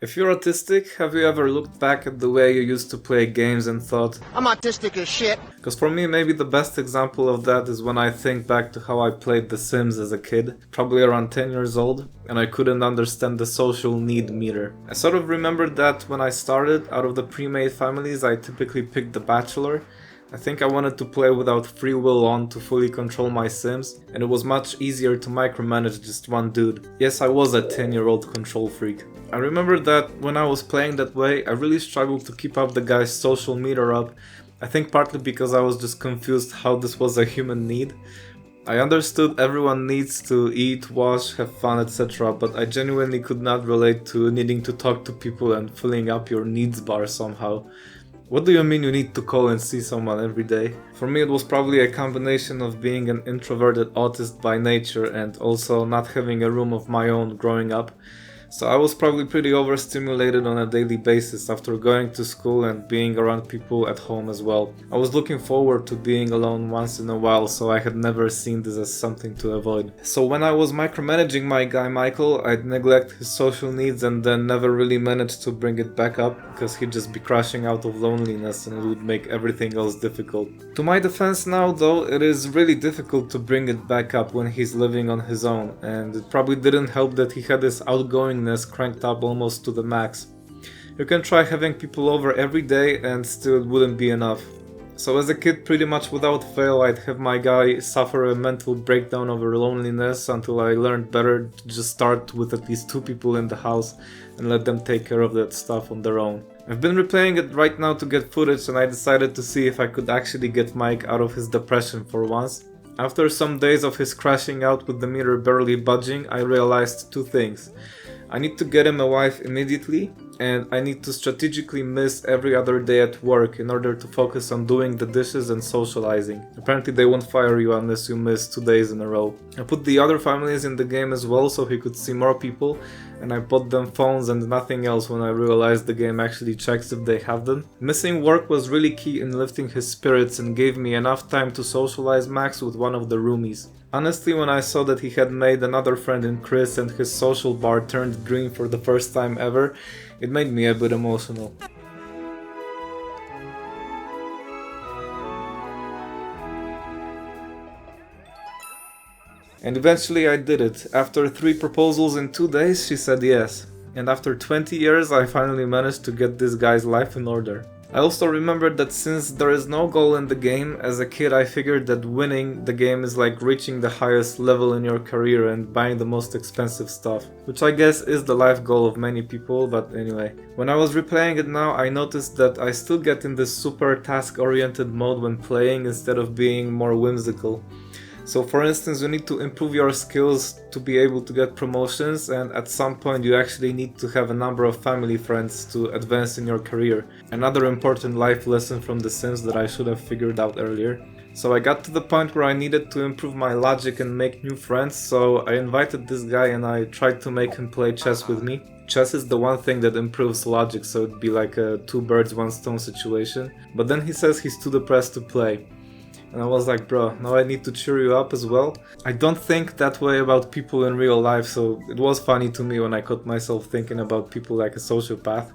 If you're autistic, have you ever looked back at the way you used to play games and thought, I'm autistic as shit. because for me maybe the best example of that is when I think back to how I played The Sims as a kid, probably around 10 years old, and I couldn't understand the social need meter. I sort of remembered that when I started, out of the pre-made families I typically picked the bachelor. I think I wanted to play without free will on to fully control my Sims, and it was much easier to micromanage just one dude. Yes, I was a 10-year-old control freak. I remember that when I was playing that way, I really struggled to keep up the guy's social meter up. I think partly because I was just confused how this was a human need. I understood everyone needs to eat, wash, have fun, etc., but I genuinely could not relate to needing to talk to people and filling up your needs bar somehow. What do you mean you need to call and see someone every day? For me it was probably a combination of being an introverted autist by nature and also not having a room of my own growing up. So I was probably pretty overstimulated on a daily basis after going to school and being around people at home as well. I was looking forward to being alone once in a while, so I had never seen this as something to avoid. So when I was micromanaging my guy Michael, I'd neglect his social needs and then never really managed to bring it back up because he'd just be crashing out of loneliness and it would make everything else difficult. To my defense now though, it is really difficult to bring it back up when he's living on his own, and it probably didn't help that he had this outgoing cranked up almost to the max. You can try having people over every day and still it wouldn't be enough. So as a kid, pretty much without fail, I'd have my guy suffer a mental breakdown over loneliness until I learned better to just start with at least 2 people in the house and let them take care of that stuff on their own. I've been replaying it right now to get footage and I decided to see if I could actually get Mike out of his depression for once. After some days of his crashing out with the meter barely budging, I realized 2 things. I need to get him a wife immediately, and I need to strategically miss every other day at work in order to focus on doing the dishes and socializing. Apparently they won't fire you unless you miss 2 days in a row. I put the other families in the game as well so he could see more people, and I bought them phones and nothing else when I realized the game actually checks if they have them. Missing work was really key in lifting his spirits and gave me enough time to socialize Max with one of the roomies. Honestly, when I saw that he had made another friend in Chris and his social bar turned green for the first time ever, it made me a bit emotional. And eventually I did it. After 3 proposals in 2 days, she said yes. And after 20 years, I finally managed to get this guy's life in order. I also remembered that since there is no goal in the game, as a kid I figured that winning the game is like reaching the highest level in your career and buying the most expensive stuff. Which I guess is the life goal of many people, but anyway. When I was replaying it now, I noticed that I still get in this super task-oriented mode when playing instead of being more whimsical. So for instance, you need to improve your skills to be able to get promotions, and at some point you actually need to have a number of family friends to advance in your career. Another important life lesson from The Sims that I should have figured out earlier. So I got to the point where I needed to improve my logic and make new friends, so I invited this guy and I tried to make him play chess with me. Chess is the one thing that improves logic, so it'd be like a 2 birds 1 stone situation. But then he says he's too depressed to play. And I was like, bro, now I need to cheer you up as well. I don't think that way about people in real life, so it was funny to me when I caught myself thinking about people like a sociopath.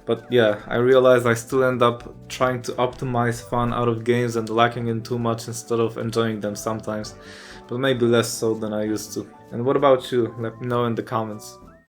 But yeah, I realized I still end up trying to optimize fun out of games and lacking in too much instead of enjoying them sometimes. But maybe less so than I used to. And what about you? Let me know in the comments.